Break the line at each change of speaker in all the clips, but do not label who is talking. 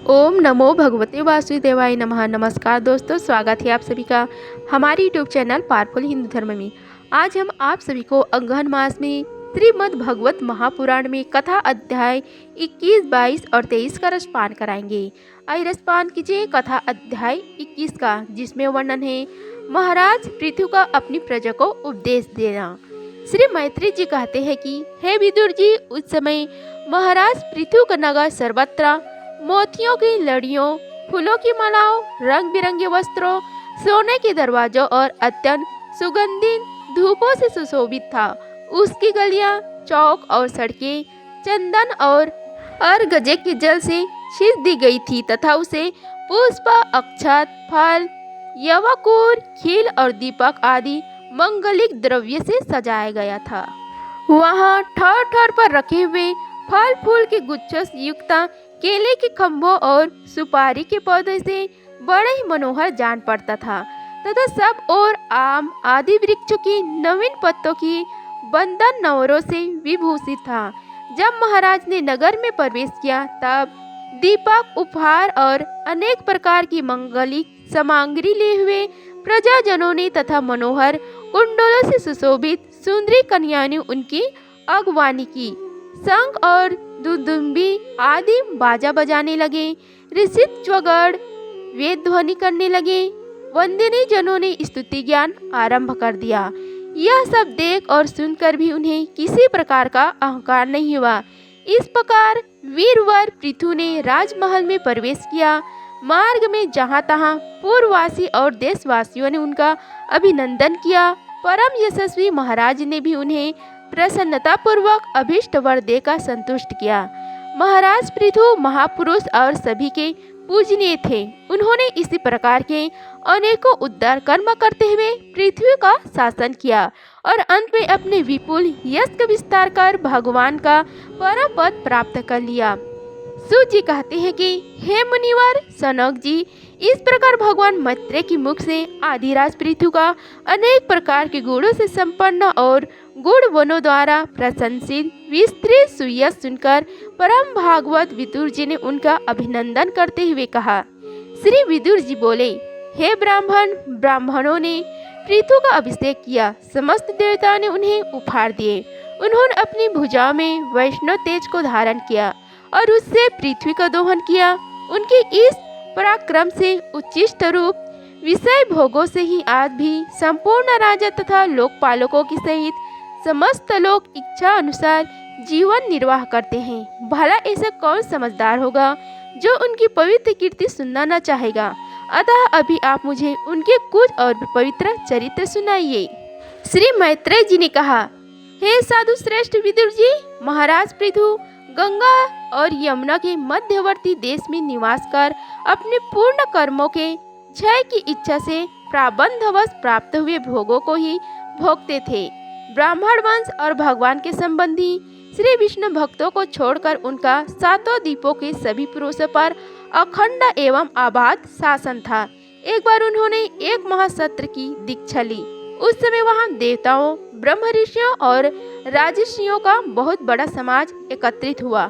ओम नमो भगवते वासुदेवाय नमः। नमस्कार दोस्तों, स्वागत है आप सभी का हमारे यूट्यूब चैनल पावरफुल हिंदू धर्म में। आज हम आप सभी को अगहन मास में श्रीमद् भगवत महापुराण में कथा अध्याय 21, 22 और 23 का रसपान कराएंगे। आइए रसपान कीजिए कथा अध्याय 21 का, जिसमें वर्णन है महाराज पृथु का अपनी प्रजा को उपदेश देना। श्री मैत्री जी कहते हैं कि हे विदुर जी, उस समय महाराज पृथु का नगर सर्वत्र मोतियों की लड़ियों, फूलों की मालाओं, रंग बिरंगे वस्त्रों, सोने के दरवाजों और अत्यंत सुगंधित धूपों से सुशोभित था। उसकी गलियां, चौक और सड़कें चंदन और गजे के जल से छींच दी गई थी तथा उसे पुष्प, अक्षत, फल, यवाकुर, खील और दीपक आदि मंगलिक द्रव्य से सजाया गया था। वहाँ ठौर ठौर पर रखे हुए फल फूल के गुच्छों से युक्त केले के खम्भों और सुपारी के पौधे से बड़े ही मनोहर जान पड़ता था तथा सब और आम आदि वृक्षों की नवीन पत्तों की बंधन नवरों से विभूषित था। जब महाराज ने नगर में प्रवेश किया तब दीपक, उपहार और अनेक प्रकार की मंगलिक सामग्री लिए हुए प्रजाजनों ने तथा मनोहर कुंडलों से सुशोभित सुंदरी कन्याओं ने उनकी अगवानी की। शंख और दुदुम्बी आदि बाजा बजाने लगे, ऋषि च्वगड़ वेद ध्वनि करने लगे, वंदिनी जनों ने स्तुति ज्ञान आरंभ कर दिया। यह सब देख और सुनकर भी उन्हें किसी प्रकार का अहंकार नहीं हुआ। इस प्रकार वीरवर पृथु ने राजमहल में प्रवेश किया। मार्ग में जहाँ तहाँ पूर्ववासी और देशवासियों ने उनका अभिनंदन किया। परम यशस्वी महाराज ने भी उन्हें प्रसन्नता पूर्वक अभीष्ट वर देकर संतुष्ट किया। महाराज पृथु महापुरुष और सभी के पूजनीय थे। उन्होंने इसी प्रकार के अनेकों उद्धार कर्म करते हुए पृथ्वी का शासन किया और अंत में अपने विपुल यश का विस्तार कर भगवान का परम पद प्राप्त कर लिया। सूत जी कहते हैं कि हे मुनिवर सनक जी, इस प्रकार भगवान मैत्रेय के मुख से आदिराज पृथु का अनेक प्रकार के गुणों से संपन्न और गुणवनों द्वारा प्रशंसित विस्तृत सुयश सुनकर परम भागवत विदुर जी ने उनका अभिनंदन करते हुए कहा। श्री विदुर जी बोले, हे ब्राह्मणों ने पृथु का अभिषेक किया। समस्त देवताओं ने उन्हें उपहार दिए। उन्होंने अपनी भुजाओं में वैष्णव तेज को धारण किया और उससे पृथ्वी का दोहन किया। उनके इस पराक्रम से उच्चिष्ट रूप विषय भोगों से ही आज भी संपूर्ण राजा तथा लोकपालकों के सहित समस्त लोग इच्छा अनुसार जीवन निर्वाह करते हैं। भला ऐसा कौन समझदार होगा जो उनकी पवित्र कीर्ति सुनना न चाहेगा। अतः अभी आप मुझे उनके कुछ और पवित्र चरित्र सुनाइए। श्री मैत्रेय जी ने कहा, हे साधु श्रेष्ठ विदुर जी, महाराज पृथु गंगा और यमुना के मध्यवर्ती देश में निवास कर अपने पूर्ण कर्मों के क्षय की इच्छा से प्राबंधवश प्राप्त हुए भोगों को ही भोगते थे। ब्राह्मण वंश और भगवान के संबंधी श्री विष्णु भक्तों को छोड़कर उनका सातों द्वीपों के सभी पुरुषों पर अखंड एवं अबाध शासन था। एक बार उन्होंने एक महासत्र की दीक्षा ली। उस समय वहां देवताओं, ब्रह्म ऋषियों और राजर्षियों का बहुत बड़ा समाज एकत्रित हुआ।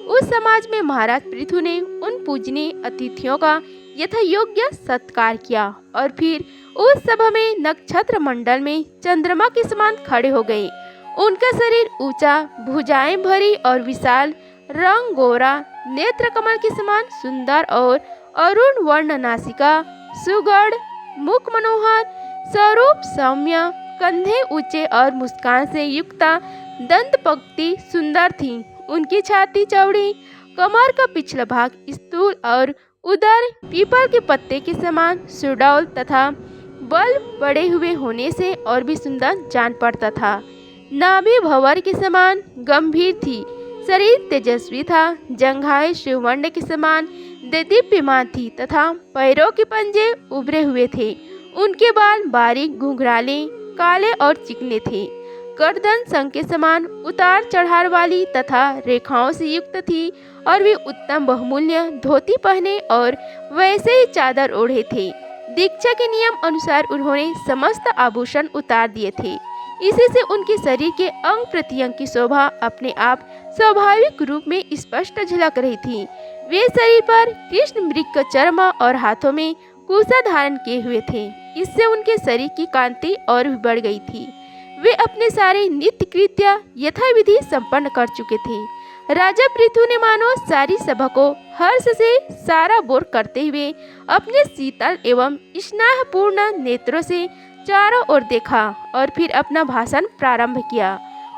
उस समाज में महाराज पृथु ने उन पूजनीय अतिथियों का यथा योग्य सत्कार किया और फिर उस सभा में नक्षत्र मंडल में चंद्रमा के समान खड़े हो गए। उनका शरीर ऊंचा, भुजाएं भरी और विशाल, रंग गोरा, नेत्र कमल के समान सुंदर और अरुण वर्ण नासिका, सुगढ़ मुख मनोहर, स्वरूप सौम्य, कंधे ऊंचे और मुस्कान से युक्त दंत पंक्ति सुंदर थी। उनकी छाती चौड़ी, कमर का पिछला भाग स्थूल और उदर पीपल के पत्ते के समान सुडौल तथा बल बड़े हुए होने से और भी सुंदर जान पड़ता था। नाभि भंवर के समान गंभीर थी। शरीर तेजस्वी था। जंघाएं शिववर्ण के समान देदीप्यमान थी तथा पैरों के पंजे उभरे हुए थे। उनके बाल बारीक, घुंघराले, काले और चिकने थे। गर्दन शंख के समान उतार चढ़ाव वाली तथा रेखाओं से युक्त थी और वे उत्तम बहुमूल्य धोती पहने और वैसे ही चादर ओढ़े थे। दीक्षा के नियम अनुसार उन्होंने समस्त आभूषण उतार दिए थे। इसी से उनके शरीर के अंग प्रत्यंग की शोभा अपने आप स्वाभाविक रूप में स्पष्ट झलक रही थी। वे शरीर पर कृष्ण मृग का चर्म और हाथों में कुशा धारण किए हुए थे। इससे उनके शरीर की कांति और भी बढ़ गई थी। वे अपने सारे नित्य कृत्य यथाविधि संपन्न कर चुके थे। राजा पृथु ने मानो सारी सभा को हर्ष से सारा बोर करते हुए अपने शीतल एवं स्नेहपूर्ण नेत्रों से चारों ओर देखा और फिर अपना भाषण प्रारंभ किया।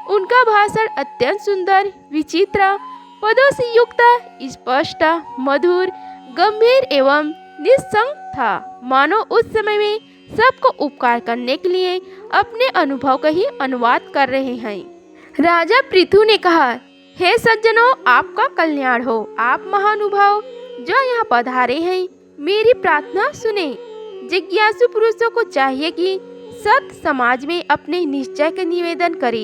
उनका भाषण अत्यंत सुंदर, विचित्र, पदों से युक्त, स्पष्ट, मधुर, गंभीर एवं निस्संग था। मानो उस समय में सबको उपकार करने के लिए अपने अनुभव का ही अनुवाद कर रहे हैं। राजा पृथु ने कहा, हे सज्जनों, आपका कल्याण हो। आप महानुभाव जो यहाँ पधारे हैं, मेरी प्रार्थना सुने। जिज्ञासु पुरुषों को चाहिए कि सत समाज में अपने निश्चय का निवेदन करे।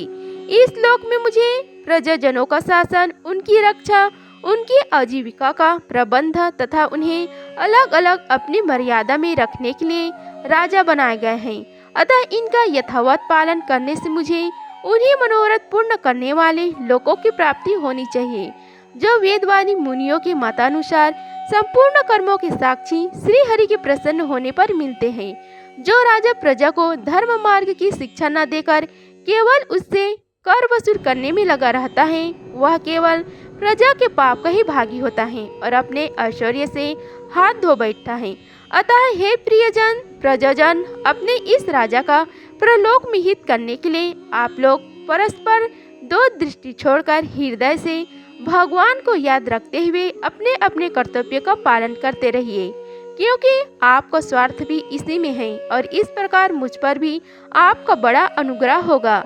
इस लोक में मुझे प्रजाजनों का शासन, उनकी रक्षा, उनकी आजीविका का प्रबंध तथा उन्हें अलग अलग अपनी मर्यादा में रखने के लिए राजा बनाए गए हैं। अतः इनका यथावत पालन करने से मुझे उन्हीं मनोरथ पूर्ण करने वाले लोगों की प्राप्ति होनी चाहिए, जो वेदवादी मुनियों के मतानुसार संपूर्ण कर्मों के साक्षी श्री हरि के प्रसन्न होने पर मिलते हैं। जो राजा प्रजा को धर्म मार्ग की शिक्षा न देकर केवल उससे कर वसूल करने में लगा रहता है, वह केवल प्रजा के पाप का ही भागी होता है और अपने ऐश्वर्य से हाथ धो बैठता है। अतः हे प्रियजन, प्रजाजन, अपने इस राजा का प्रलोक में हित करने के लिए आप लोग परस्पर दो दृष्टि छोड़कर हृदय से भगवान को याद रखते हुए अपने अपने कर्तव्य का पालन करते रहिए, क्योंकि आपका स्वार्थ भी इसी में है और इस प्रकार मुझ पर भी आपका बड़ा अनुग्रह होगा।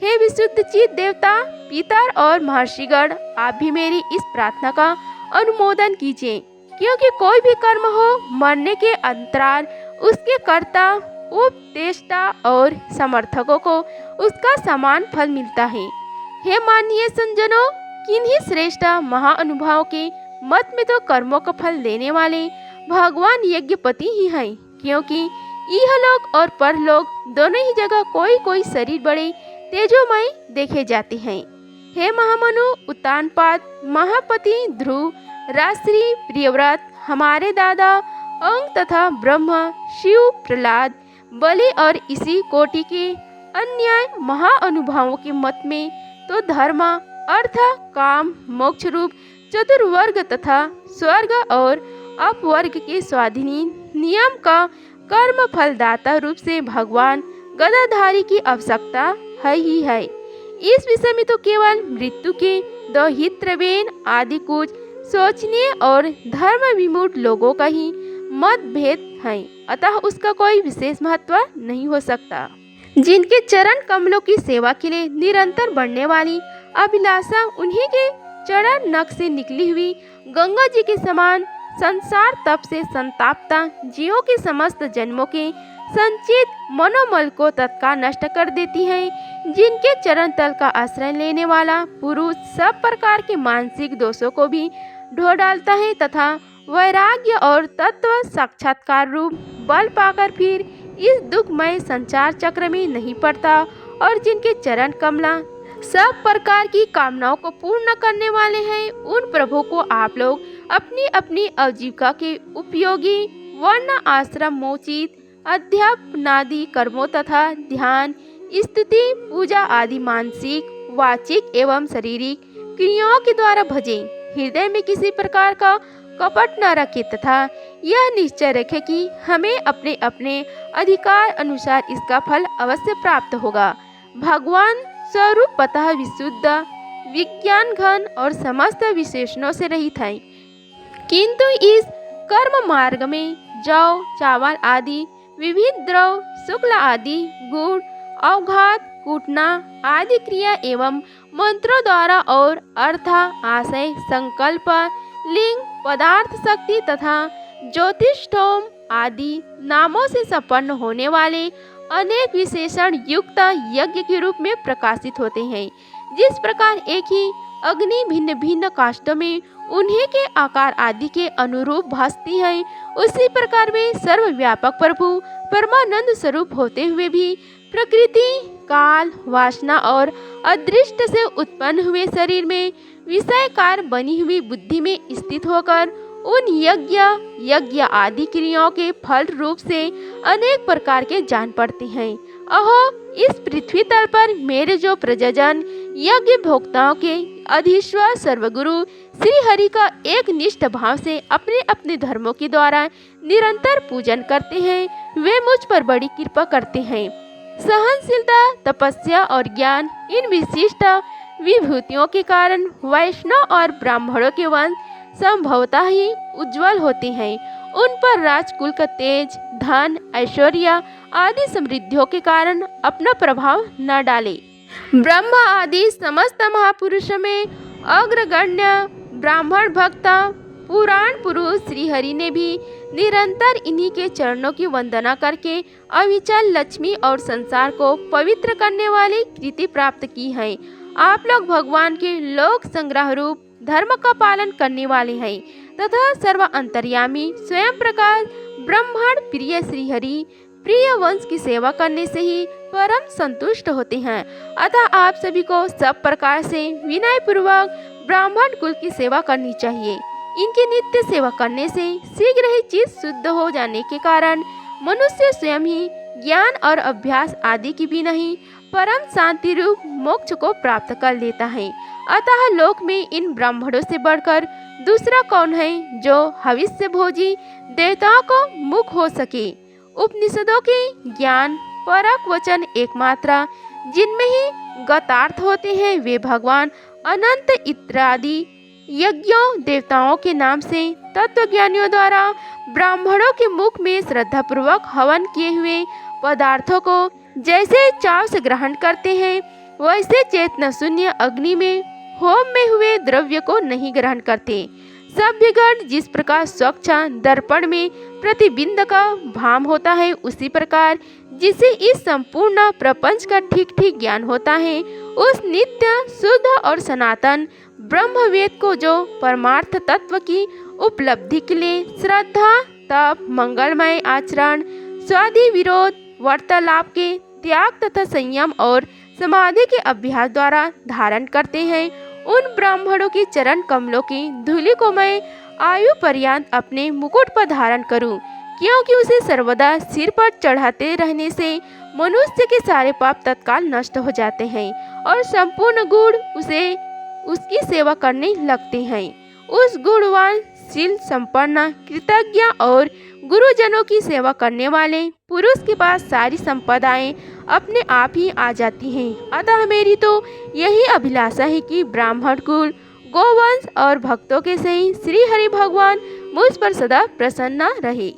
हे विशुद्ध चित देवता, पितर और महर्षिगण, आप भी मेरी इस प्रार्थना का अनुमोदन कीजिए, क्योंकि कोई भी कर्म हो, मरने के अंतराल उसके कर्ता, उपदेष्टा और समर्थकों को उसका समान फल मिलता है। हे माननीय संजनों, किन्हीं श्रेष्ठ महाअनुभावों के मत में तो कर्मों का फल देने वाले भगवान यज्ञपति ही हैं, क्योंकि इहलोक और परलोक दोनों ही जगह कोई कोई शरीर बड़े तेजोमय देखे जाते हैं। हे महामनु, उत्तानपाद, महापति ध्रुव, राजश्री प्रियव्रत, हमारे दादा अंग तथा ब्रह्म, शिव, प्रहलाद, बलि और इसी कोटि के अन्य महाअनुभावों के मत में तो धर्म, अर्थ, काम, मोक्ष रूप चतुर्वर्ग तथा स्वर्ग और अपवर्ग के स्वाधीन नियम का कर्म फलदाता रूप से भगवान गदाधारी की आवश्यकता है ही है। इस विषय में तो केवल मृत्यु के दो हितवेन आदि कुछ सोचनीय और धर्म विमूढ़ लोगों का ही मतभेद है, अतः उसका कोई विशेष महत्व नहीं हो सकता। जिनके चरण कमलों की सेवा के लिए निरंतर बढ़ने वाली अभिलाषा उन्हीं के चरण नख से निकली हुई गंगा जी के समान संसार तप से संतापता जीवों के समस्त जन्मों के संचित मनोमल को तत्काल नष्ट कर देती है। जिनके चरण तल का आश्रय लेने वाला पुरुष सब प्रकार के मानसिक दोषों को भी ढो डालता है तथा वैराग्य और तत्व साक्षात्कार रूप बल पाकर फिर इस दुखमय संचार चक्र में नहीं पड़ता, और जिनके चरण कमला सब प्रकार की कामनाओं को पूर्ण करने वाले हैं, उन प्रभु को आप लोग अपनी अपनी आजीविका के उपयोगी वर्ण आश्रम मोचित अध्यापनादि कर्मों तथा ध्यान, स्तुति, पूजा आदि मानसिक, वाचिक एवं शारीरिक क्रियाओं के द्वारा भजें। हृदय में किसी प्रकार का कपट न रखे तथा यह निश्चय रखे कि हमें अपने अपने अधिकार अनुसार इसका फल अवश्य प्राप्त होगा। भगवान स्वरूपतः विशुद्ध, विज्ञान घन और समस्त विशेषणों से रहित है, किंतु इस कर्म मार्ग में जौ, चावल आदि विविध द्रव, शुक्ल आदि गुण, अवघात, कूटना आदि क्रिया एवं मंत्रों द्वारा और अर्थ, आशय, संकल्प, लिंग, पदार्थ शक्ति तथा ज्योतिष्ठोम आदि नामों से संपन्न होने वाले अनेक विशेषण युक्त यज्ञ के रूप में प्रकाशित होते हैं। जिस प्रकार एक ही अग्नि भिन्न भिन्न काष्ठों में उन्हीं के आकार आदि के अनुरूप भासती है, उसी प्रकार में सर्वव्यापक प्रभु परमानंद स्वरूप होते हुए भी प्रकृति, काल, वासना और अदृष्ट से उत्पन्न हुए शरीर में विषयकार बनी हुई बुद्धि में स्थित होकर उन यज्ञ आदि क्रियाओं के फल रूप से अनेक प्रकार के जान पड़ते हैं। अहो, इस पृथ्वी तल पर मेरे जो प्रजजन यज्ञ भोक्ताओं के अधीश्वर सर्वगुरु श्री हरि का एक निष्ठ भाव से अपने अपने धर्मों के द्वारा निरंतर पूजन करते हैं, वे मुझ पर बड़ी कृपा करते हैं। सहनशीलता, तपस्या और ज्ञान, इन विशिष्ट विभूतियों के कारण वैष्णव और ब्राह्मणों के वंश संभवतः ही उज्जवल होते हैं। उन पर राजकुल का तेज, धन, ऐश्वर्य आदि समृद्धियों के कारण अपना प्रभाव न डाले। ब्रह्मा आदि समस्त महापुरुषों में अग्रगण्य ब्राह्मण भक्त पुराण पुरुष श्री हरि ने भी निरंतर इन्हीं के चरणों की वंदना करके अविचल लक्ष्मी और संसार को पवित्र करने वाली कृति प्राप्त की है। आप लोग भगवान के लोक संग्रह रूप धर्म का पालन करने वाले हैं तथा सर्व अंतर्यामी स्वयं प्रकाश ब्रह्मांड प्रिय श्री हरि प्रिय वंश की सेवा करने से ही परम संतुष्ट होते हैं। अतः आप सभी को सब प्रकार से विनय पूर्वक ब्राह्मण कुल की सेवा करनी चाहिए। इनकी नित्य सेवा करने से शीघ्र ही चित्त शुद्ध हो जाने के कारण मनुष्य स्वयं ही ज्ञान और अभ्यास आदि की भी नहीं परम शांति रूप मोक्ष को प्राप्त कर लेता है। अतः लोक में इन ब्राह्मणों से बढ़कर दूसरा कौन है जो हविष्य भोजी देवताओं को मुख हो सके। उपनिषदों के ज्ञान परक वचन एकमात्र जिनमें ही गतार्थ होते हैं, वे भगवान अनंत इत्यादि यज्ञों देवताओं के नाम से तत्वज्ञानियों द्वारा ब्राह्मणों के मुख में श्रद्धा पूर्वक हवन किए हुए पदार्थों को जैसे चाव से ग्रहण करते हैं, वैसे चेतना शून्य अग्नि में होम में हुए द्रव्य को नहीं ग्रहण करते। सभ्यगण जिस प्रकार स्वच्छ दर्पण में प्रतिबिंब का भाम होता है, उसी प्रकार जिसे इस संपूर्ण प्रपंच का ठीक ठीक ज्ञान होता है, उस नित्य शुद्ध और सनातन ब्रह्मवेद को जो परमार्थ तत्व की उपलब्धि के लिए श्रद्धा, तप, मंगलमय आचरण, स्वादि विरोध, वार्तालाप के त्याग तथा संयम और समाधि के अभ्यास द्वारा धारण करते हैं, उन ब्राह्मणों के चरण कमलों की धूलि को मैं आयु पर्यंत अपने मुकुट पर धारण करूं, क्योंकि उसे सर्वदा सिर पर चढ़ाते रहने से मनुष्य के सारे पाप तत्काल नष्ट हो जाते हैं और संपूर्ण गुण उसे उसकी सेवा करने लगते हैं। उस गुणवान, शील संपन्न, कृतज्ञ और गुरुजनों की सेवा करने वाले पुरुष के पास सारी संपदाएं अपने आप ही आ जाती हैं। अतः मेरी तो यही अभिलाषा है कि ब्राह्मण कुल, गोवंश और भक्तों के सही श्री हरि भगवान मुझ पर सदा प्रसन्न रहे।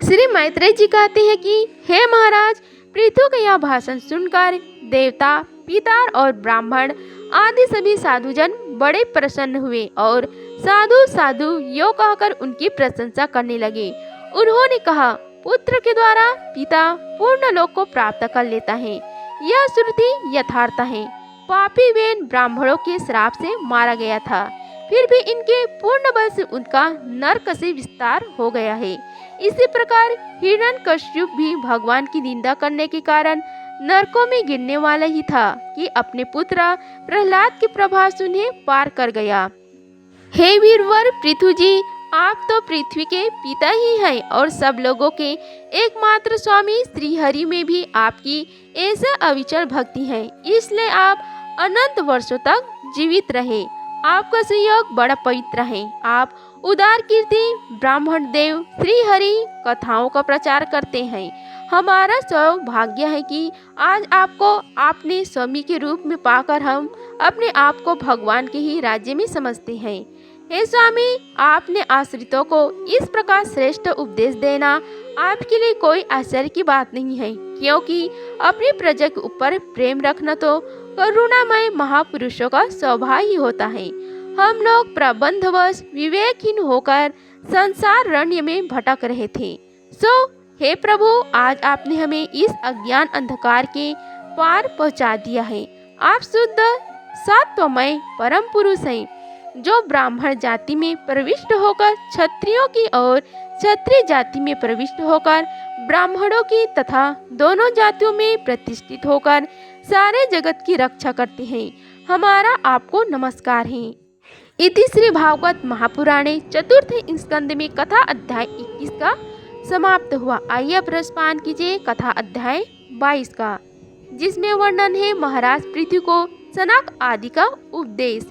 श्री मैत्रेय जी कहते हैं कि हे महाराज, पृथु का यह भाषण सुनकर देवता, पितर और ब्राह्मण आदि सभी साधुजन बड़े प्रसन्न हुए और साधु साधु यो कहकर उनकी प्रशंसा करने लगे। उन्होंने कहा, पुत्र के द्वारा पिता पूर्ण लोक को प्राप्त कर लेता है, यह श्रुति यथार्थ है। पापी वेन ब्राह्मणों के श्राप से मारा गया था, फिर भी इनके पूर्ण बल से उनका नरक से विस्तार हो गया है। इसी प्रकार हिरण्यकश्यप भी भगवान की निंदा करने के कारण नरकों में गिरने वाला ही था कि अपने पुत्र प्रहलाद के प्रभाव से उन्हें पार कर गया। हे वीरवर पृथु जी, आप तो पृथ्वी के पिता ही हैं और सब लोगों के एकमात्र स्वामी श्री हरि में भी आपकी ऐसा अविचल भक्ति है, इसलिए आप अनंत वर्षों तक जीवित रहे। आपका संयोग बड़ा पवित्र है। आप उदार कीर्ति ब्राह्मण देव श्री हरि कथाओं का प्रचार करते हैं। हमारा सौभाग्य है कि आज आपको आपने स्वामी के रूप में पाकर हम अपने आप को भगवान के ही राज्य में समझते हैं। हे स्वामी, आपने आश्रितों को इस प्रकार श्रेष्ठ उपदेश देना आपके लिए कोई आश्चर्य की बात नहीं है, क्योंकि अपनी प्रजा के ऊपर प्रेम रखना तो करुणामय महापुरुषों का स्वभाव ही होता है। हम लोग प्रबंधवश विवेकहीन होकर संसार रण्य में भटक रहे थे। हे प्रभु, आज आपने हमें इस अज्ञान अंधकार के पार पहुंचा दिया है। आप शुद्ध सत्वमय परम पुरुष हैं, जो ब्राह्मण जाति में प्रविष्ट होकर क्षत्रियों की और क्षत्रिय जाति में प्रविष्ट होकर ब्राह्मणों की तथा दोनों जातियों में प्रतिष्ठित होकर सारे जगत की रक्षा करते हैं। हमारा आपको नमस्कार है। इति श्री भागवत महापुराणे चतुर्थ स्कंद में कथा अध्याय 21 का समाप्त हुआ। आइए अब रसपान कीजिए कथा अध्याय 22 का, जिसमें वर्णन है महाराज पृथ्वी को सनक आदि का उपदेश।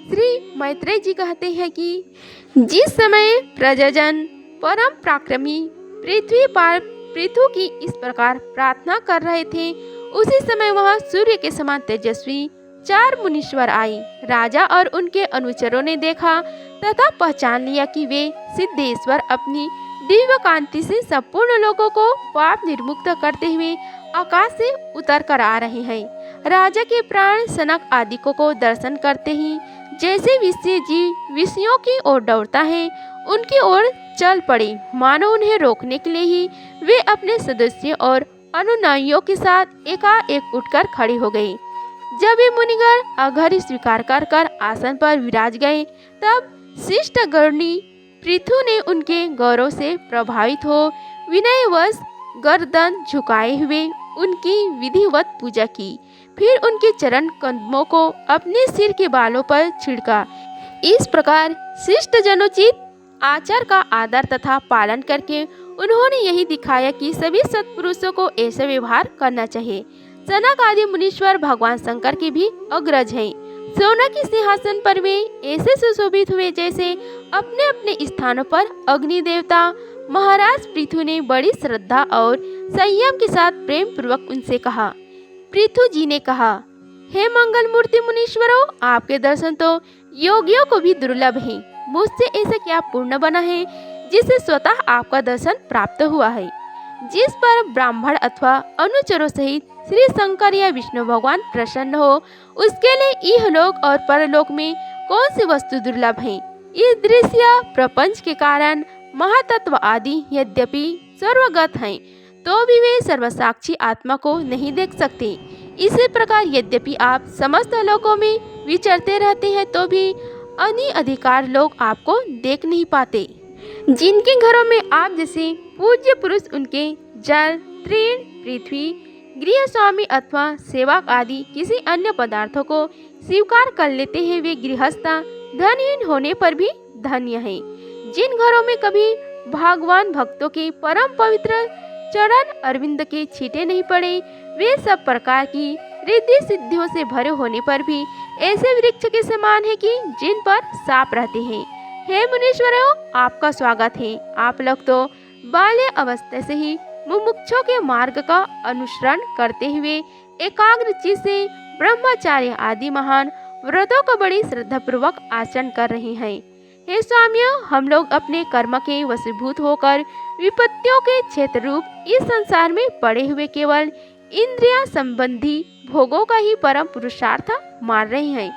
श्री मैत्रेय जी कहते हैं कि जिस समय प्रजाजन परम पराक्रमी पृथ्वी पर पृथु की इस प्रकार प्रार्थना कर रहे थे, उसी समय वहां सूर्य के समान तेजस्वी 4 मुनीश्वर आए। राजा और उनके अनुचरों ने देखा तथा पहचान लिया कि वे सिद्धेश्वर अपनी दिव्य कांति से संपूर्ण लोगों को पाप निर्मुक्त करते हुए आकाश से उतर कर आ रहे हैं। राजा के प्राण सनक आदि को दर्शन करते ही जैसे विषय जीव विषयों की ओर दौड़ता है, उनकी ओर चल पड़े, मानो उन्हें रोकने के लिए ही वे अपने सदस्यों और अनुयायियों के साथ एकाएक उठकर खड़े हो गए। जब वे मुनिगण अघर्य स्वीकार कर आसन पर विराज गए, तब शिष्ट गणी पृथु ने उनके गौरव से प्रभावित हो विनयवश गर्दन झुकाए हुए उनकी विधिवत पूजा की। फिर उनके चरण कदमों को अपने सिर के बालों पर छिड़का। इस प्रकार शिष्ट जनोचित आचार का आदर तथा पालन करके उन्होंने यही दिखाया कि सभी सत्पुरुषों को ऐसा व्यवहार करना चाहिए। सनक आदि मुनीश्वर भगवान शंकर के भी अग्रज हैं। सोना के सिंहासन पर वे ऐसे सुशोभित हुए जैसे अपने अपने स्थानों पर अग्नि देवता। महाराज पृथु ने बड़ी श्रद्धा और संयम के साथ प्रेम पूर्वक उनसे कहा। पृथु जी ने कहा, हे मंगल मूर्ति मुनीश्वरों, आपके दर्शन तो योगियों को भी दुर्लभ है। मुझसे ऐसा क्या पुण्य बना है जिससे स्वतः आपका दर्शन प्राप्त हुआ है? जिस पर ब्राह्मण अथवा अनुचरों सहित श्री शंकर या विष्णु भगवान प्रसन्न हो, उसके लिए इहलोक और परलोक में कौन सी वस्तु दुर्लभ है? इस दृश्य प्रपंच के कारण महातत्व आदि यद्यपि सर्वगत हैं, तो भी वे सर्वसाक्षी आत्मा को नहीं देख सकते। इसी प्रकार यद्यपि आप समस्त लोकों में विचरते रहते हैं, तो भी अन्य अधिकार लोग आपको देख नहीं पाते। जिनके घरों में आप जैसे पूज्य पुरुष उनके जल, तृण, पृथ्वी, गृह स्वामी अथवा सेवक आदि किसी अन्य पदार्थों को स्वीकार कर लेते हैं, वे गृहस्थ धनहीन होने पर भी धन्य हैं। जिन घरों में कभी भगवान भक्तों के परम पवित्र चरण अरविंद के छींटे नहीं पड़े, वे सब प्रकार की रिद्धि सिद्धियों से भरे होने पर भी ऐसे वृक्ष के समान है कि जिन पर सांप रहते हैं। हे मुनीश्वरों, आपका स्वागत है। आप लोग तो बाल्य अवस्था से ही मुमुक्षों के मार्ग का अनुसरण करते हुए एकाग्र चित्त से ब्रह्मचार्य आदि महान व्रतों का बड़ी श्रद्धा पूर्वक आचरण कर रहे हैं। हे स्वामियों, हम लोग अपने कर्म के वशीभूत होकर विपत्तियों के क्षेत्र रूप इस संसार में पड़े हुए केवल इंद्रिया संबंधी भोगों का ही परम पुरुषार्थ मान रहे हैं।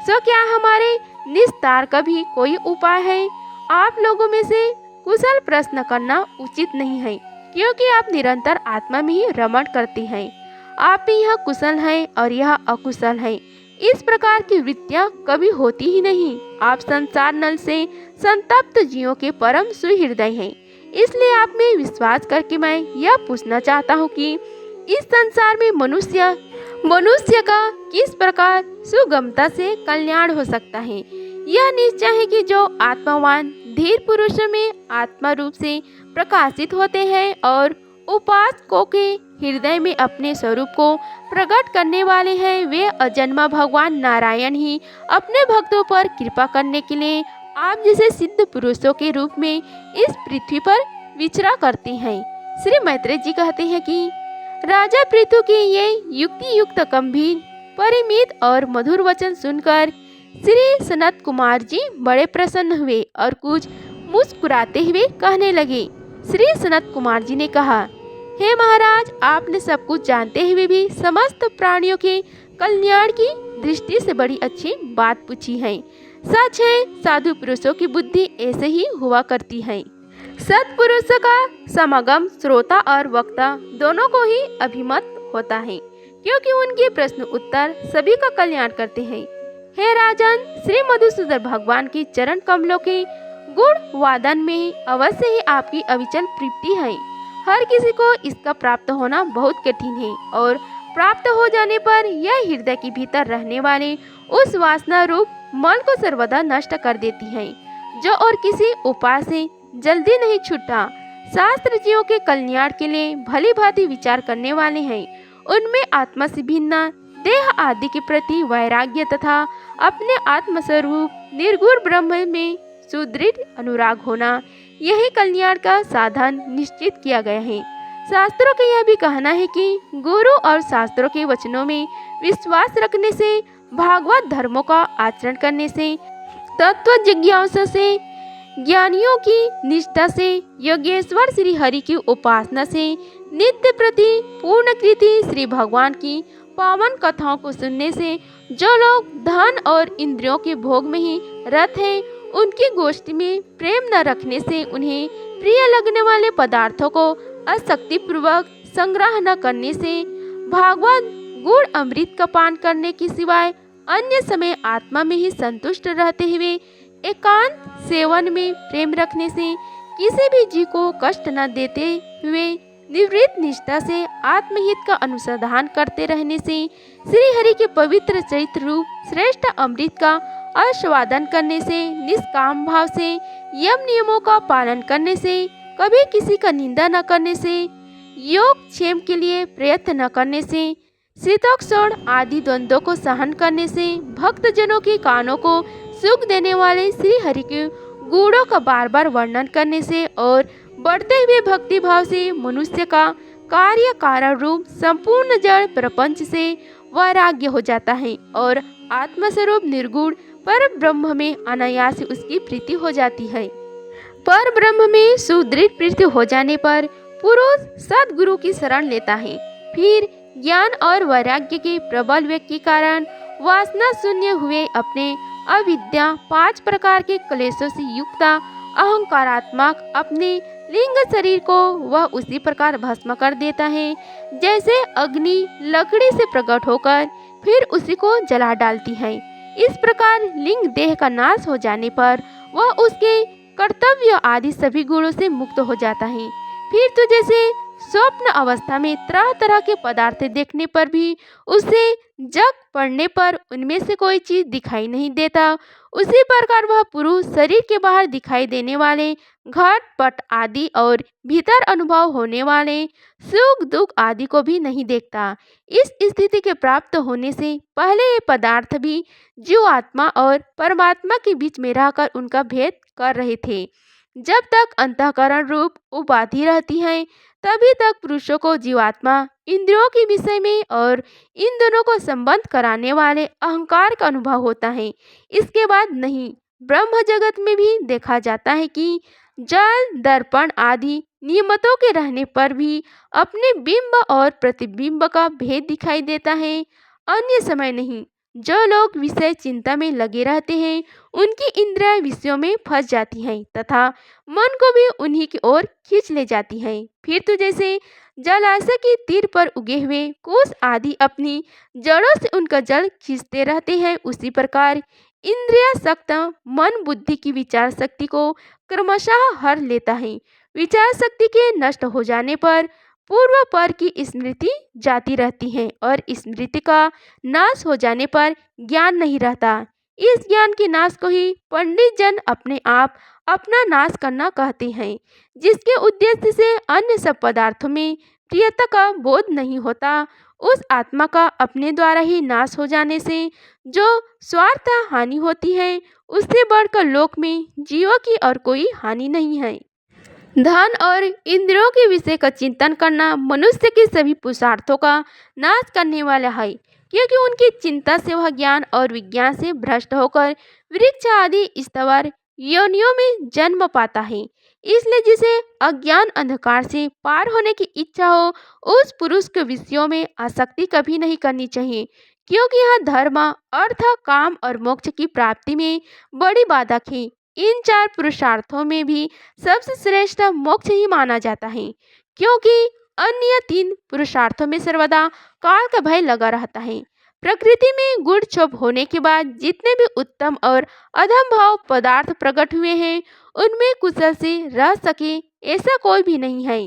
सो क्या हमारे निस्तार का भी कोई उपाय है? आप लोगों में से कुशल प्रश्न करना उचित नहीं है, क्योंकि आप निरंतर आत्मा में ही रमण करते हैं। आप भी यह कुशल हैं और यह अकुशल हैं। इस प्रकार की वृत्तियां कभी होती ही नहीं। आप संसार नल से संतप्त जीवों के परम सुहृदय हैं। इसलिए आप में विश्वास करके मैं यह पूछना चाहता हूँ कि इस संसार में मनुष्य का किस प्रकार सुगमता से कल्याण हो सकता है? यह निश्चय है कि जो आत्मावान धीर पुरुषों में आत्मा रूप से प्रकाशित होते हैं और उपासकों के हृदय में अपने स्वरूप को प्रकट करने वाले हैं, वे अजन्मा भगवान नारायण ही अपने भक्तों पर कृपा करने के लिए आप जैसे सिद्ध पुरुषों के रूप में इस पृथ्वी पर विचरा करते हैं। श्री मैत्रेय जी कहते हैं कि राजा पृथु के ये युक्ति युक्त गंभीर परिमित और मधुर वचन सुनकर श्री सनत कुमार जी बड़े प्रसन्न हुए और कुछ मुस्कुराते हुए कहने लगे। श्री सनत कुमार जी ने कहा, हे महाराज, आपने सब कुछ जानते हुए भी समस्त प्राणियों के कल्याण की दृष्टि से बड़ी अच्छी बात पूछी है। सच है, साधु पुरुषों की बुद्धि ऐसे ही हुआ करती है। सत्पुरुषों का समागम श्रोता और वक्ता दोनों को ही अभिमत होता है, क्योंकि उनके प्रश्न उत्तर सभी का कल्याण करते हैं। हे राजन, श्री मधुसूदन भगवान के चरण कमलों के गुण वादन में अवश्य ही आपकी अविचल प्रीति है। हर किसी को इसका प्राप्त होना बहुत कठिन है और प्राप्त हो जाने पर यह हृदय के भीतर रहने वाले उस वासना रूप मल को सर्वदा नष्ट कर देती हैं, जो और किसी उपाय से जल्दी नहीं छूटा। शास्त्र जीवों के कल्याण के लिए भली भांति विचार करने वाले हैं। उनमें आत्मा से भिन्न देह आदि के प्रति वैराग्य तथा अपने आत्मस्वरूप निर्गुण ब्रह्म में सुदृढ़ अनुराग होना, यही कल्याण का साधन निश्चित किया गया है। शास्त्रों का यह भी कहना है कि गुरु और शास्त्रों के वचनों में विश्वास रखने से, भागवत धर्मों का आचरण करने से, तत्व जिज्ञासा से, ज्ञानियों की निष्ठा से, योगेश्वर श्री हरि की उपासना से, नित्य प्रति पूर्ण कृति श्री भगवान की पावन कथाओं को सुनने से, जो लोग धन और इंद्रियों के भोग में ही रत हैं, उनकी गोष्ठी में प्रेम न रखने से, उन्हें प्रिय लगने वाले पदार्थों को आसक्ति पूर्वक संग्रह न करने से, भागवत गुड़ अमृत का पान करने के सिवाय अन्य समय आत्मा में ही संतुष्ट रहते हुए एकांत सेवन में प्रेम रखने से, किसी भी जीव को कष्ट न देते हुए निवृत्त निष्ठा से आत्महित का अनुसंधान करते रहने से, श्री हरि के पवित्र चरित्र रूप श्रेष्ठ अमृत का आस्वादन करने से, निष्काम भाव से यम नियमों का पालन करने से, कभी किसी का निंदा न करने से, योग क्षेम के लिए प्रयत्न न करने से, शीतोष्ण आदि द्वंद्वों को सहन करने से, भक्त जनों के कानों को सुख देने वाले श्री हरि के गुणों का बार बार वर्णन करने से और बढ़ते हुए भक्ति भाव से मनुष्य का कार्य कारण रूप संपूर्ण जड़ प्रपंच से वैराग्य हो जाता है और आत्मस्वरूप निर्गुण पर ब्रह्म में अनायास उसकी प्रीति हो जाती है। पर ब्रह्म में सुदृढ़ प्रीति हो जाने पर पुरुष सद्गुरु की शरण लेता है। फिर ज्ञान और वैराग्य के प्रबल वेग के कारण वासना शून्य हुए अपने अविद्या 5 प्रकार के क्लेशों से युक्त अहंकारात्मक अपने लिंग शरीर को वह उसी प्रकार भस्म कर देता है जैसे अग्नि लकड़ी से प्रकट होकर फिर उसी को जला डालती है। इस प्रकार लिंग देह का नाश हो जाने पर वह उसके कर्तव्य आदि सभी गुणों से मुक्त हो जाता है। फिर तो जैसे स्वप्न अवस्था में तरह तरह के पदार्थ देखने पर भी उसे जग पड़ने पर उनमें से कोई चीज दिखाई नहीं देता, उसी प्रकार वह पुरुष शरीर के बाहर दिखाई देने वाले घट पट आदि और भीतर अनुभव होने वाले सुख दुख आदि को भी नहीं देखता। इस स्थिति के प्राप्त होने से पहले ये पदार्थ भी जीव आत्मा और परमात्मा के बीच में रहकर उनका भेद कर रहे थे। जब तक अंतःकरण रूप उपाधि रहती है तभी तक पुरुषों को जीवात्मा इंद्रियों के विषय में और इन दोनों को संबंध कराने वाले अहंकार का अनुभव होता है। इसके बाद नहीं। ब्रह्म जगत में भी देखा जाता है कि जल दर्पण आदि नियमतों के रहने पर भी अपने बिंब और प्रतिबिंब का भेद दिखाई देता है। अन्य समय नहीं। जो लोग विषय चिंता में लगे रहते हैं उनकी इंद्रियां विषयों में फंस जाती हैं तथा मन को भी उन्हीं की ओर खींच ले जाती हैं। फिर तो जैसे जलाशय के तीर पर उगे हुए कुश आदि अपनी जड़ों से उनका जल खींचते रहते हैं, उसी प्रकार इंद्रियासक्त मन बुद्धि की विचार शक्ति को क्रमशः हर लेता है। विचार शक्ति के नष्ट हो जाने पर पूर्व पर की स्मृति जाती रहती है और स्मृति का नाश हो जाने पर ज्ञान नहीं रहता। इस ज्ञान के नाश को ही पंडित जन अपने आप अपना नाश करना कहते हैं, जिसके उद्देश्य से अन्य सब पदार्थों में प्रियता का बोध नहीं होता। उस आत्मा का अपने द्वारा ही नाश हो जाने से जो स्वार्थ हानि होती है उससे बढ़कर लोक में जीवों की और कोई हानि नहीं है। धन और इंद्रियों के विषय का चिंतन करना मनुष्य के सभी पुरुषार्थों का नाश करने वाला है, क्योंकि उनकी चिंता से वह ज्ञान और विज्ञान से भ्रष्ट होकर वृक्ष आदि स्थावर योनियों में जन्म पाता है। इसलिए जिसे अज्ञान अंधकार से पार होने की इच्छा हो उस पुरुष के विषयों में आसक्ति कभी नहीं करनी चाहिए, क्योंकि यह धर्म अर्थ काम और मोक्ष की प्राप्ति में बड़ी बाधक है। इन 4 पुरुषार्थों में भी सबसे श्रेष्ठ मोक्ष ही माना जाता है, क्योंकि अन्य 3 पुरुषार्थों में सर्वदा काल का भय लगा रहता है। प्रकृति में गुण क्षोभ होने के बाद जितने भी उत्तम और अधम भाव पदार्थ प्रकट हुए हैं उनमें कुशल से रह सके ऐसा कोई भी नहीं है।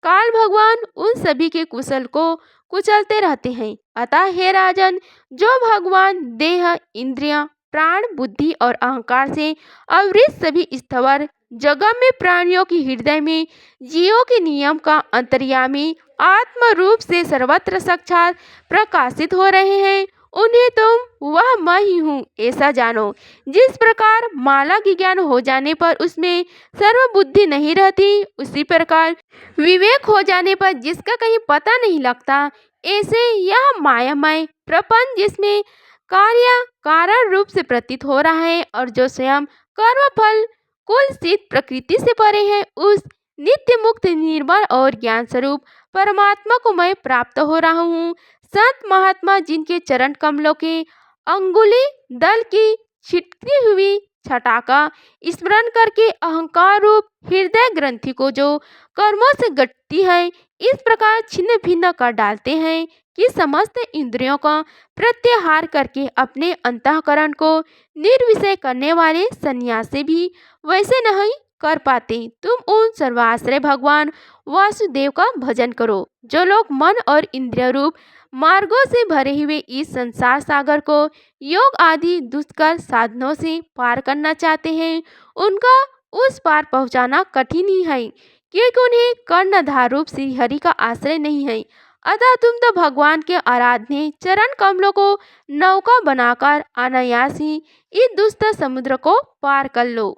काल भगवान उन सभी के कुशल को कुचलते रहते हैं। अतः हे राजन, जो भगवान देह इंद्रियां प्राण, बुद्धि और अहंकार से आवृत सभी स्थवर जगह में प्राणियों की हृदय में जीवों के नियम का अंतर्यामी आत्म रूप से सर्वत्र साक्षात प्रकाशित हो रहे हैं, उन्हें तुम वह मैं ही हूँ ऐसा जानो। जिस प्रकार माला की ज्ञान हो जाने पर उसमें सर्वबुद्धि नहीं रहती, उसी प्रकार विवेक हो जाने पर जिसका कहीं पता नहीं लगता, ऐसे यह मायामय प्रपंच जिसमें कार्य कारण रूप से प्रतीत हो रहा है और जो स्वयं कर्म फल कुलसित प्रकृति से परे है, उस नित्य मुक्त निर्मल और ज्ञान स्वरूप परमात्मा को मैं प्राप्त हो रहा हूँ। संत महात्मा जिनके चरण कमलों के अंगुली दल की छिटकी हुई छटा का स्मरण करके अहंकार रूप हृदय ग्रंथि को जो कर्मों से गठती है, इस प्रकार छिन्न भिन्न कर डालते हैं कि समस्त इंद्रियों का प्रत्याहार करके अपने अंतःकरण को निर्विषय करने वाले सन्यासी भी वैसे नहीं कर पाते। तुम उन सर्वाश्रय भगवान वासुदेव का भजन करो। जो लोग मन और इंद्रिय रूप मार्गों से भरे हुए इस संसार सागर को योग आदि दुष्कर साधनों से पार करना चाहते हैं, उनका उस पार पहुंचाना कठिन ही है, क्योंकि उन्हें कर्णधार रूप श्री हरि का आश्रय नहीं है। अतः तुम तो भगवान के आराधने चरण कमलों को नौका बनाकर अनायास ही इस दुष्ट समुद्र को पार कर लो।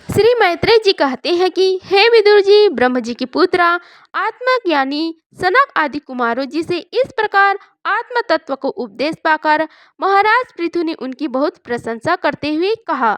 श्री मैत्रेय जी कहते हैं कि हे विदुर जी, ब्रह्म जी की पुत्रा आत्मज्ञानी सनक आदि कुमारों जी से इस प्रकार आत्म तत्व को उपदेश पाकर महाराज पृथु ने उनकी बहुत प्रशंसा करते हुए कहा।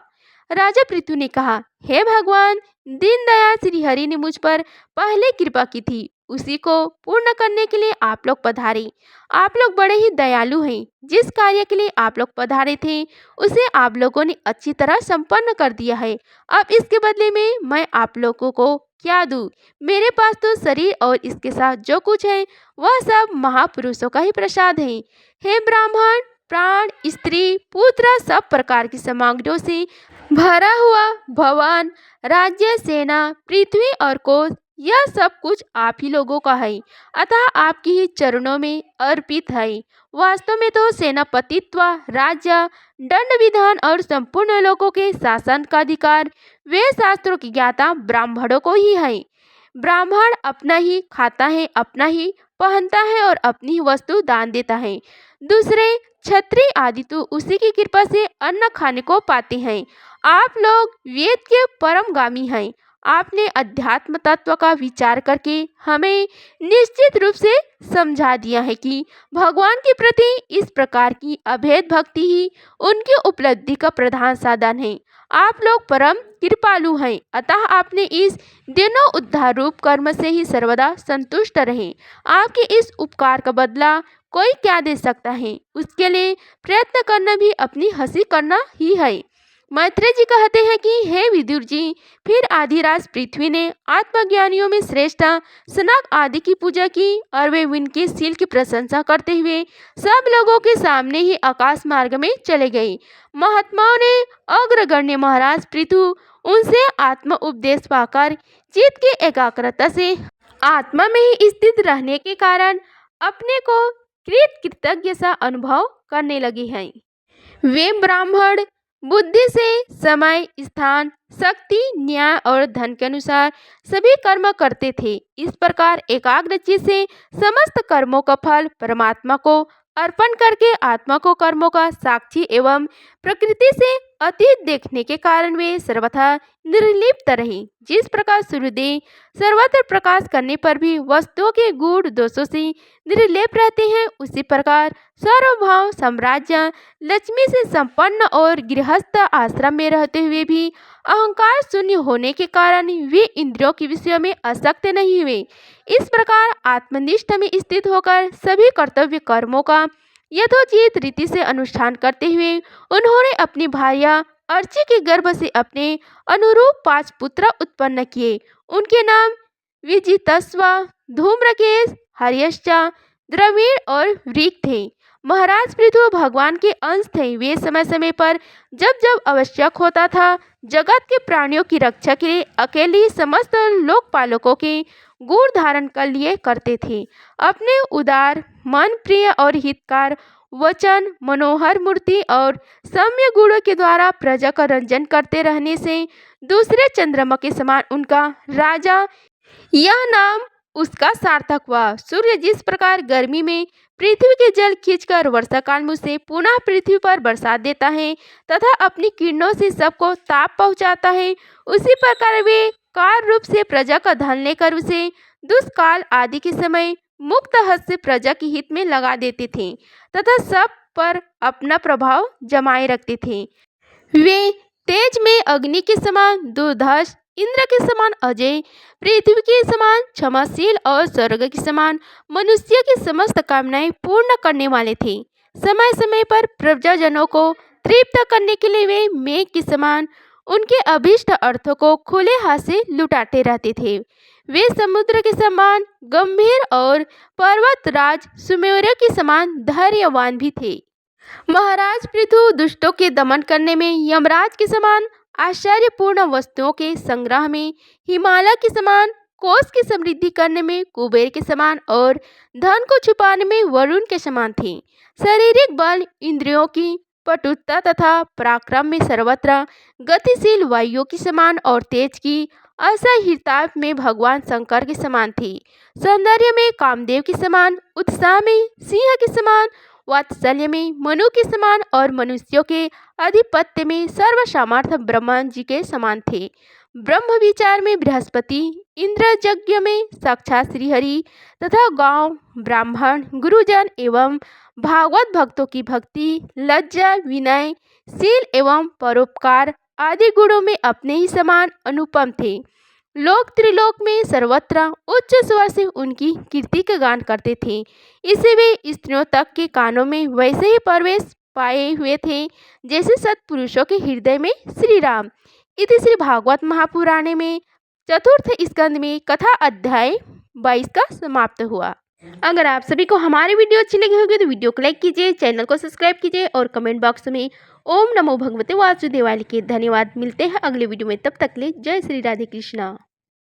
राजा पृथु ने कहा, हे भगवान, दीनदयाल श्री हरि ने मुझ पर पहले कृपा की थी, उसी को पूर्ण करने के लिए आप लोग पधारे। आप लोग बड़े ही दयालु हैं। जिस कार्य के लिए आप लोग पधारे थे उसे आप लोगों ने अच्छी तरह संपन्न कर दिया है। अब इसके बदले में मैं आप लोगों को क्या दूं? मेरे पास तो शरीर और इसके साथ जो कुछ है वह सब महापुरुषों का ही प्रसाद है। हे ब्राह्मण, प्राण, स्त्री, पुत्र सब प्रकार की सामग्रियों से भरा हुआ भवन, राज्य, सेना, पृथ्वी और कोश, यह सब कुछ आप ही लोगों का है, अतः आपके ही चरणों में अर्पित है। वास्तव में तो सेनापतित्व, राज्य, दंड विधान और संपूर्ण लोगों के शासन का अधिकार वेद शास्त्रों की ज्ञाता ब्राह्मणों को ही है। ब्राह्मण अपना ही खाता है, अपना ही पहनता है और अपनी ही वस्तु दान देता है। दूसरे क्षत्रिय आदि तो उसी की कृपा से अन्न खाने को पाते हैं। आप लोग वेद के परमगामी हैं। आपने अध्यात्म तत्व का विचार करके हमें निश्चित रूप से समझा दिया है कि भगवान के प्रति इस प्रकार की अभेद भक्ति ही उनकी उपलब्धि का प्रधान साधन है। आप लोग परम कृपालु हैं, अतः आपने इस दिनों उद्धार रूप कर्म से ही सर्वदा संतुष्ट रहे। आपके इस उपकार का बदला कोई क्या दे सकता है? उसके लिए प्रयत्न करना भी अपनी हंसी करना ही है। मैत्रेय जी कहते हैं कि हे विदुर जी, फिर आदिराज पृथ्वी ने आत्मज्ञानियों में श्रेष्ठ सनक आदि की पूजा की और वे उनके शील की प्रशंसा करते हुए सब लोगों के सामने ही आकाश मार्ग में चले गए। महात्माओं ने अग्रगण्य महाराज पृथु उनसे आत्म उपदेश पाकर चित्त की एकाग्रता से आत्मा में ही स्थित रहने के कारण अपने को कृतज्ञ सा अनुभव करने लगे हैं। वे ब्राह्मण बुद्धि से समय, स्थान, शक्ति, न्याय और धन के अनुसार सभी कर्म करते थे। इस प्रकार एकाग्र चित्त से समस्त कर्मों का फल परमात्मा को अर्पण करके आत्मा को कर्मों का साक्षी एवं प्रकृति से अतीत देखने के कारण वे सर्वथा निर्लिप्त रहे। जिस प्रकार सूर्योदय सर्वत्र प्रकाश करने पर भी वस्तुओं के गूढ़ दोषों से निर्लेप रहते हैं, उसी प्रकार सार्वभौम साम्राज्य लक्ष्मी से संपन्न और गृहस्थ आश्रम में रहते हुए भी अहंकार शून्य होने के कारण वे इंद्रियों के विषयों में आसक्त नहीं हुए। इस प्रकार आत्मनिष्ठ में स्थित होकर सभी कर्तव्य कर्मों का यथोचित रीति से अनुष्ठान करते हुए उन्होंने अपनी भार्या अर्ची के गर्भ से अपने अनुरूप 5 पुत्र उत्पन्न किए। उनके नाम विजितस्व, धूम्रकेश, हर्यश्च, द्रविड़ और वृक थे। महाराज पृथु भगवान के अंश थे। वे समय समय पर जब जब आवश्यक होता था जगत के प्राणियों की रक्षा के लिए अकेले समस्त लोकपालकों के गुण धारण कर लिए करते थे। अपने उदार, मन प्रिय और हितकार वचन, मनोहर मूर्ति और सौम्य गुणों के द्वारा प्रजा का रंजन करते रहने से दूसरे चंद्रमा के समान उनका राजा यह नाम उसका सार्थक हुआ। सूर्य जिस प्रकार गर्मी में पृथ्वी के जल खींचकर वर्षा काल में उसे पुनः पृथ्वी पर बरसात देता है तथा अपनी किरणों से सबको ताप पहुंचाता है, उसी प्रकार वे काल रूप से प्रजा का धन लेकर उसे दुष्काल आदि के समय मुक्त हस्त से प्रजा के हित में लगा देते थे तथा सब पर अपना प्रभाव जमाए रखते थे। वे तेज में अग्नि के समान दुर्धर्ष, इंद्र के समान अजय, पृथ्वी के समान क्षमाशील और स्वर्ग के समान मनुष्य की समस्त कामनाएं पूर्ण करने वाले थे। समय समय पर प्रजाजनों को तृप्त करने के लिए वे मेघ के समान उनके अभीष्ट अर्थों को खुले हाथ से लुटाते रहते थे। वे समुद्र के समान गंभीर और पर्वतराज सुमेरु के समान धैर्यवान भी थे। महाराज पृथु दुष्टों के दमन करने में यमराज के समान, आश्चर्यपूर्ण वस्तुओं के संग्रह में हिमालय के समान, कोष की समृद्धि करने में कुबेर के समान और धन को छुपाने में वरुण के समान थे। शारीरिक बल, इंद्रियों की पटुता तथा पराक्रम में सर्वत्र गतिशील वायुओं के समान और तेज की असह्यता में भगवान शंकर के समान थे। सौंदर्य में कामदेव के समान, उत्साह में सिंह के समान, वात्सल्य में मनु के समान और मनुष्यों के आधिपत्य में सर्वसामर्थ ब्रह्मा जी के समान थे। ब्रह्म विचार में बृहस्पति, इंद्र यज्ञ में साक्षात श्रीहरि तथा गांव, ब्राह्मण, गुरुजन एवं भागवत भक्तों की भक्ति, लज्जा, विनय, शील एवं परोपकार आदि गुणों में अपने ही समान अनुपम थे। लोक त्रिलोक में सर्वत्र उच्च स्वर से उनकी कीर्ति का गान करते थे। इसे वे स्त्रियों तक के कानों में वैसे ही प्रवेश पाए हुए थे जैसे सत्पुरुषों के हृदय में श्री राम। इति श्री भागवत महापुराणे में चतुर्थ स्कंद में कथा अध्याय 22 का समाप्त हुआ। अगर आप सभी को हमारी वीडियो अच्छी लगी होगी तो वीडियो को लाइक कीजिए, चैनल को सब्सक्राइब कीजिए और कमेंट बॉक्स में ओम नमो भगवते वासुदेवाय लिखिए। धन्यवाद। मिलते हैं अगले वीडियो में, तब तक के लिए जय श्री राधे कृष्णा।